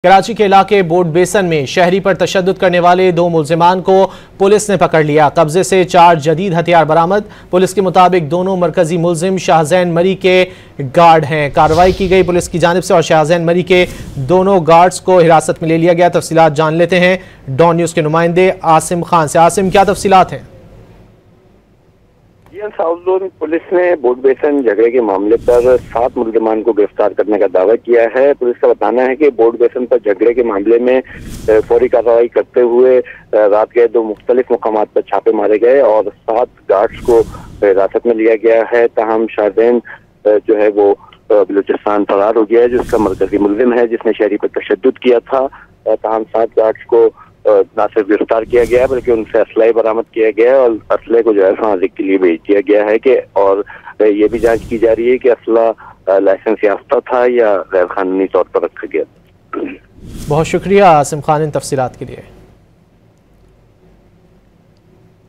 कराची के इलाके बोट बेसन में शहरी पर तशद्दुद करने वाले 2 मुल्जिमान को पुलिस ने पकड़ लिया। कब्जे से 4 जदीद हथियार बरामद। पुलिस के मुताबिक दोनों मरकजी मुल्जिम शाहजैन मरी के गार्ड हैं। कार्रवाई की गई पुलिस की जानिब से और शाहजैन मरी के दोनों गार्ड्स को हिरासत में ले लिया गया। तफसीलात जान लेते हैं डॉन न्यूज़ के नुमाइंदे आसिम खान से। आसिम, क्या तफसीलात हैं? साउथ जोन पुलिस ने बोट बेसन झगड़े के मामले पर 7 मुल्जिमान को गिरफ्तार करने का दावा किया है। पुलिस का बताना है कि बोट बेसन पर झगड़े के मामले में फौरी कार्रवाई करते हुए रात के 2 मुख्तलिफ मुकामात पर छापे मारे गए और 7 गार्ड्स को हिरासत में लिया गया है। ताहम शाहजैन जो है वो बलूचिस्तान फरार हो गया है, जो उसका मरकजी मुल्जिम है जिसने शहरी पर तशद्दुद किया था। ताहम 7 गार्ड्स को न सिर्फ गिरफ्तार किया गया है बल्कि उनसे असला बरामद किया गया है और असले को जो है फांसी के लिए भेज दिया गया है कि और ये भी जांच की जा रही है कि असला लाइसेंस याफ्ता था या गैर कानूनी तौर पर रखा गया। बहुत शुक्रिया आसिम खान इन तफसीलात के लिए।